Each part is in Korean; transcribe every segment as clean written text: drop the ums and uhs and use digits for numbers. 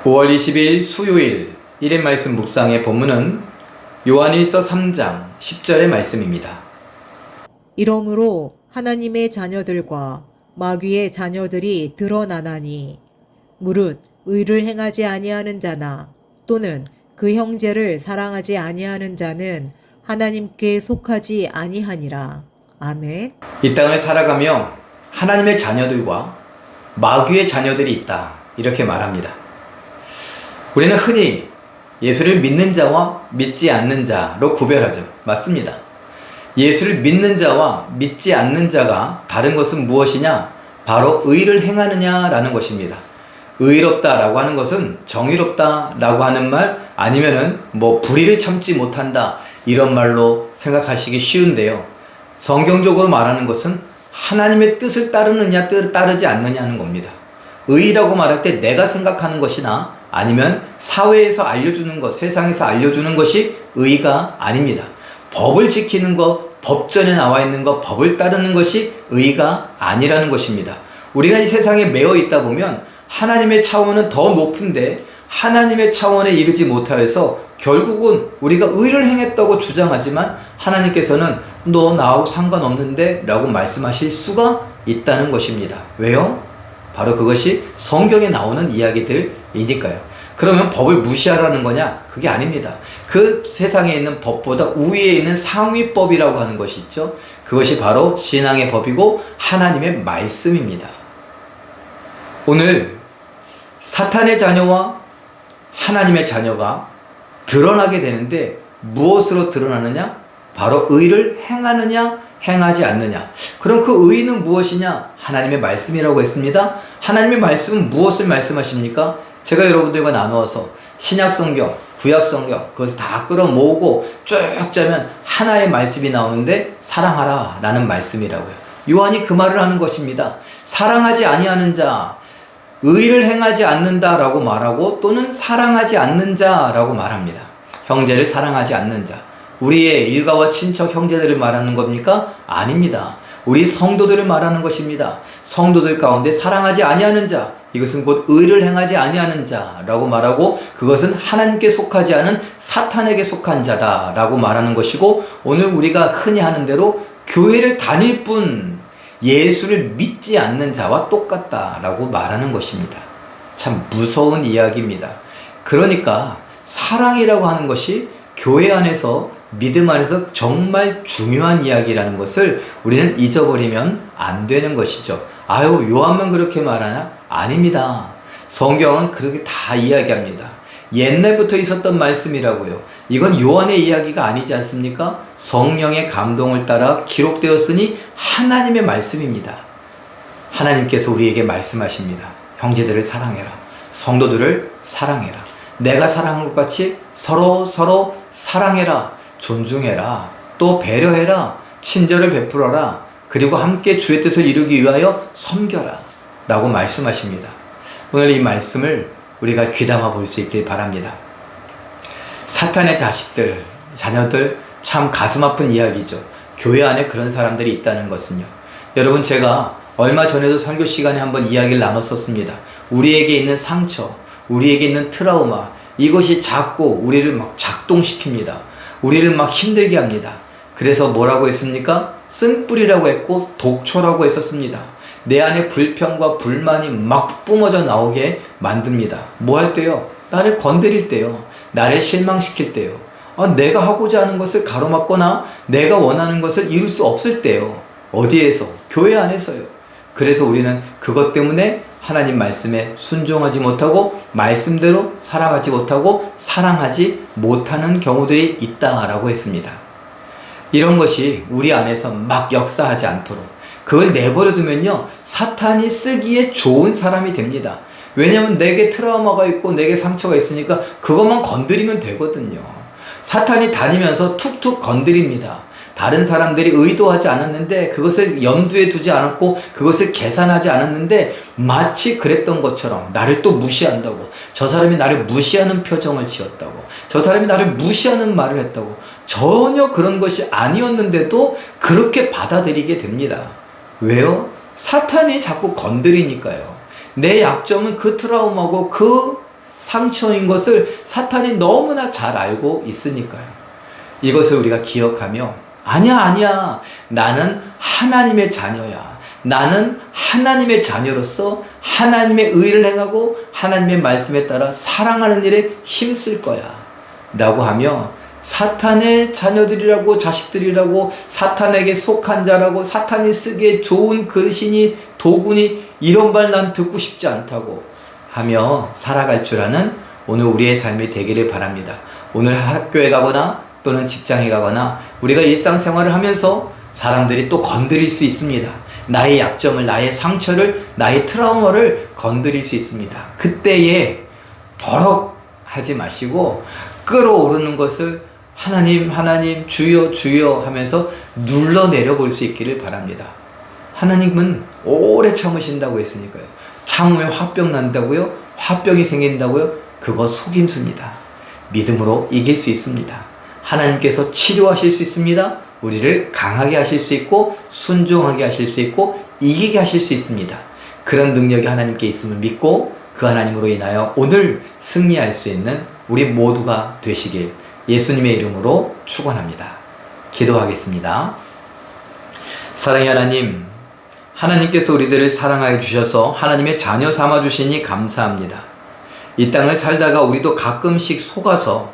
5월 20일 수요일 1인 말씀 묵상의 본문은 요한일서 3장 10절의 말씀입니다. 이러므로 하나님의 자녀들과 마귀의 자녀들이 드러나나니 무릇 의를 행하지 아니하는 자나 또는 그 형제를 사랑하지 아니하는 자는 하나님께 속하지 아니하니라. 아멘. 이 땅을 살아가며 하나님의 자녀들과 마귀의 자녀들이 있다, 이렇게 말합니다. 우리는 흔히 예수를 믿는 자와 믿지 않는 자로 구별하죠. 맞습니다. 예수를 믿는 자와 믿지 않는 자가 다른 것은 무엇이냐? 바로 의를 행하느냐라는 것입니다. 의롭다라고 하는 것은 정의롭다라고 하는 말, 아니면은 불의를 참지 못한다, 이런 말로 생각하시기 쉬운데요. 성경적으로 말하는 것은 하나님의 뜻을 따르느냐 따르지 않느냐는 겁니다. 의라고 말할 때 내가 생각하는 것이나 아니면 사회에서 알려주는 것, 세상에서 알려주는 것이 의가 아닙니다. 법을 지키는 것, 법전에 나와 있는 것, 법을 따르는 것이 의가 아니라는 것입니다. 우리가 이 세상에 매여 있다 보면 하나님의 차원은 더 높은데 하나님의 차원에 이르지 못하여서 결국은 우리가 의를 행했다고 주장하지만 하나님께서는 너 나하고 상관없는데 라고 말씀하실 수가 있다는 것입니다. 왜요? 바로 그것이 성경에 나오는 이야기들이니까요. 그러면 법을 무시하라는 거냐? 그게 아닙니다. 그 세상에 있는 법보다 우위에 있는 상위법이라고 하는 것이 있죠. 그것이 바로 신앙의 법이고 하나님의 말씀입니다. 오늘 사탄의 자녀와 하나님의 자녀가 드러나게 되는데 무엇으로 드러나느냐? 바로 의를 행하느냐 행하지 않느냐. 그럼 그 의는 무엇이냐? 하나님의 말씀이라고 했습니다. 하나님의 말씀은 무엇을 말씀하십니까? 제가 여러분들과 나누어서 신약성경, 구약성경 그것을 다 끌어모으고 쭉 짜면 하나의 말씀이 나오는데 사랑하라 라는 말씀이라고요. 요한이 그 말을 하는 것입니다. 사랑하지 아니하는 자, 의를 행하지 않는다 라고 말하고 또는 사랑하지 않는 자 라고 말합니다. 형제를 사랑하지 않는 자, 우리의 일가와 친척 형제들을 말하는 겁니까? 아닙니다. 우리 성도들을 말하는 것입니다. 성도들 가운데 사랑하지 아니하는 자, 이것은 곧 의를 행하지 아니하는 자라고 말하고 그것은 하나님께 속하지 않은 사탄에게 속한 자다라고 말하는 것이고, 오늘 우리가 흔히 하는 대로 교회를 다닐 뿐 예수를 믿지 않는 자와 똑같다라고 말하는 것입니다. 참 무서운 이야기입니다. 그러니까 사랑이라고 하는 것이 교회 안에서, 믿음 안에서 정말 중요한 이야기라는 것을 우리는 잊어버리면 안 되는 것이죠. 아유, 요한만 그렇게 말하냐? 아닙니다. 성경은 그렇게 다 이야기합니다. 옛날부터 있었던 말씀이라고요. 이건 요한의 이야기가 아니지 않습니까? 성령의 감동을 따라 기록되었으니 하나님의 말씀입니다. 하나님께서 우리에게 말씀하십니다. 형제들을 사랑해라. 성도들을 사랑해라. 내가 사랑한 것 같이 서로 사랑해라. 존중해라. 또 배려해라. 친절을 베풀어라. 그리고 함께 주의 뜻을 이루기 위하여 섬겨라 라고 말씀하십니다. 오늘 이 말씀을 우리가 귀담아 볼 수 있길 바랍니다. 사탄의 자식들, 자녀들, 참 가슴 아픈 이야기죠. 교회 안에 그런 사람들이 있다는 것은요. 여러분, 제가 얼마 전에도 설교 시간에 한번 이야기를 나눴었습니다. 우리에게 있는 상처, 우리에게 있는 트라우마, 이것이 자꾸 우리를 막 작동시킵니다. 우리를 막 힘들게 합니다. 그래서 뭐라고 했습니까? 쓴뿌리라고 했고 독초라고 했었습니다. 내 안에 불평과 불만이 막 뿜어져 나오게 만듭니다. 뭐 할 때요? 나를 건드릴 때요. 나를 실망시킬 때요. 내가 하고자 하는 것을 가로막거나 내가 원하는 것을 이룰 수 없을 때요. 어디에서? 교회 안에서요. 그래서 우리는 그것 때문에 하나님 말씀에 순종하지 못하고 말씀대로 살아가지 못하고 사랑하지 못하는 경우들이 있다라고 했습니다. 이런 것이 우리 안에서 막 역사하지 않도록 그걸 내버려 두면요, 사탄이 쓰기에 좋은 사람이 됩니다. 왜냐하면 내게 트라우마가 있고 내게 상처가 있으니까 그것만 건드리면 되거든요. 사탄이 다니면서 툭툭 건드립니다. 다른 사람들이 의도하지 않았는데 그것을 염두에 두지 않았고 그것을 계산하지 않았는데 마치 그랬던 것처럼 나를 또 무시한다고, 저 사람이 나를 무시하는 표정을 지었다고, 저 사람이 나를 무시하는 말을 했다고, 전혀 그런 것이 아니었는데도 그렇게 받아들이게 됩니다. 왜요? 사탄이 자꾸 건드리니까요. 내 약점은 그 트라우마고 그 상처인 것을 사탄이 너무나 잘 알고 있으니까요. 이것을 우리가 기억하며 아니야 나는 하나님의 자녀야. 나는 하나님의 자녀로서 하나님의 의를 행하고 하나님의 말씀에 따라 사랑하는 일에 힘쓸 거야 라고 하며 사탄의 자녀들이라고 자식들이라고 사탄에게 속한 자라고 사탄이 쓰기에 좋은 그릇이니 도구니 이런 말 난 듣고 싶지 않다고 하며 살아갈 줄 아는 오늘 우리의 삶이 되기를 바랍니다. 오늘 학교에 가거나 또는 직장에 가거나 우리가 일상생활을 하면서 사람들이 또 건드릴 수 있습니다. 나의 약점을, 나의 상처를, 나의 트라우마를 건드릴 수 있습니다. 그때에 버럭 하지 마시고 끌어오르는 것을 하나님 주여 주여 하면서 눌러내려 볼 수 있기를 바랍니다. 하나님은 오래 참으신다고 했으니까요. 참으면 화병 난다고요? 화병이 생긴다고요? 그거 속임수입니다. 믿음으로 이길 수 있습니다. 하나님께서 치료하실 수 있습니다. 우리를 강하게 하실 수 있고 순종하게 하실 수 있고 이기게 하실 수 있습니다. 그런 능력이 하나님께 있음을 믿고 그 하나님으로 인하여 오늘 승리할 수 있는 우리 모두가 되시길 예수님의 이름으로 축원합니다. 기도하겠습니다. 사랑의 하나님, 하나님께서 우리들을 사랑하여 주셔서 하나님의 자녀 삼아 주시니 감사합니다. 이 땅을 살다가 우리도 가끔씩 속아서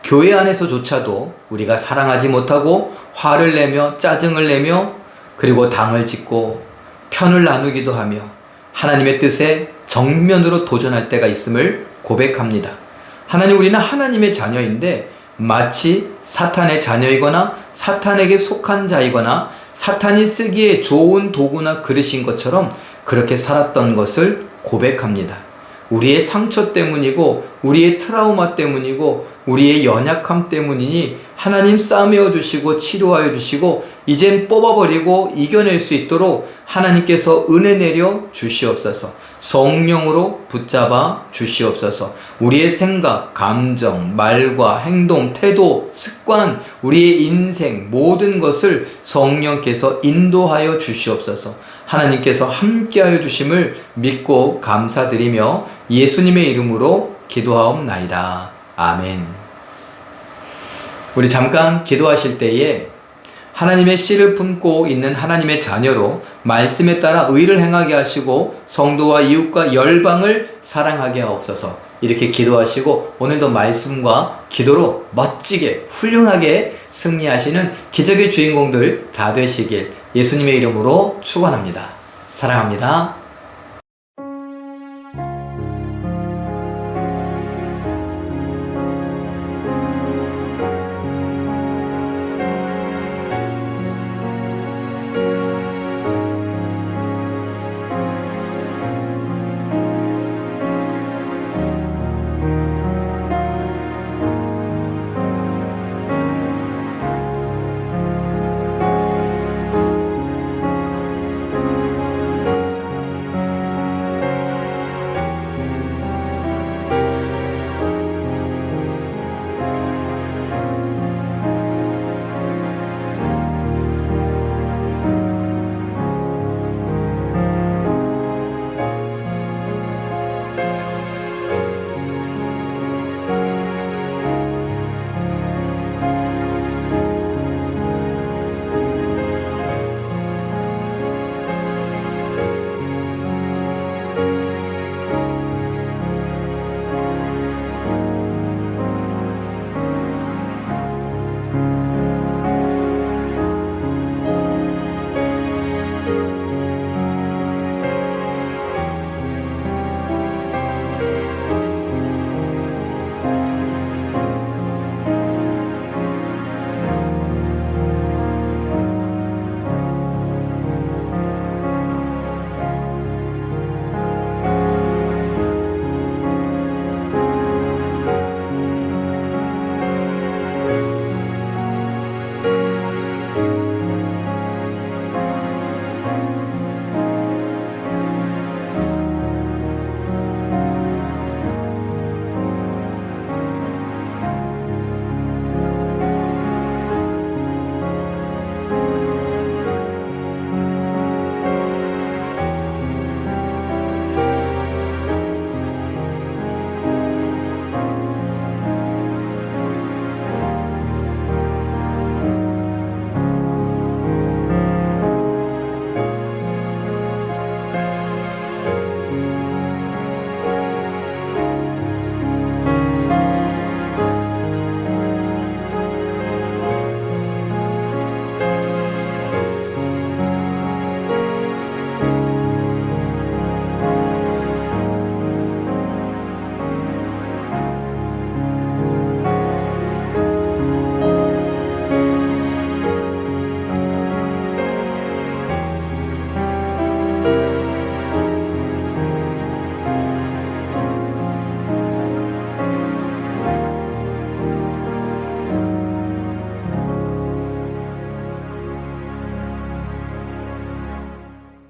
교회 안에서조차도 우리가 사랑하지 못하고 화를 내며 짜증을 내며 그리고 당을 짓고 편을 나누기도 하며 하나님의 뜻에 정면으로 도전할 때가 있음을 고백합니다. 하나님, 우리는 하나님의 자녀인데 마치 사탄의 자녀이거나 사탄에게 속한 자이거나 사탄이 쓰기에 좋은 도구나 그릇인 것처럼 그렇게 살았던 것을 고백합니다. 우리의 상처 때문이고 우리의 트라우마 때문이고 우리의 연약함 때문이니 하나님 싸매어 주시고 치료하여 주시고 이젠 뽑아버리고 이겨낼 수 있도록 하나님께서 은혜 내려 주시옵소서. 성령으로 붙잡아 주시옵소서. 우리의 생각, 감정, 말과 행동, 태도, 습관, 우리의 인생 모든 것을 성령께서 인도하여 주시옵소서. 하나님께서 함께하여 주심을 믿고 감사드리며 예수님의 이름으로 기도하옵나이다. 아멘. 우리 잠깐 기도하실 때에 하나님의 씨를 품고 있는 하나님의 자녀로 말씀에 따라 의를 행하게 하시고 성도와 이웃과 열방을 사랑하게 하옵소서. 이렇게 기도하시고 오늘도 말씀과 기도로 멋지게 훌륭하게 승리하시는 기적의 주인공들 다 되시길 예수님의 이름으로 축원합니다. 사랑합니다.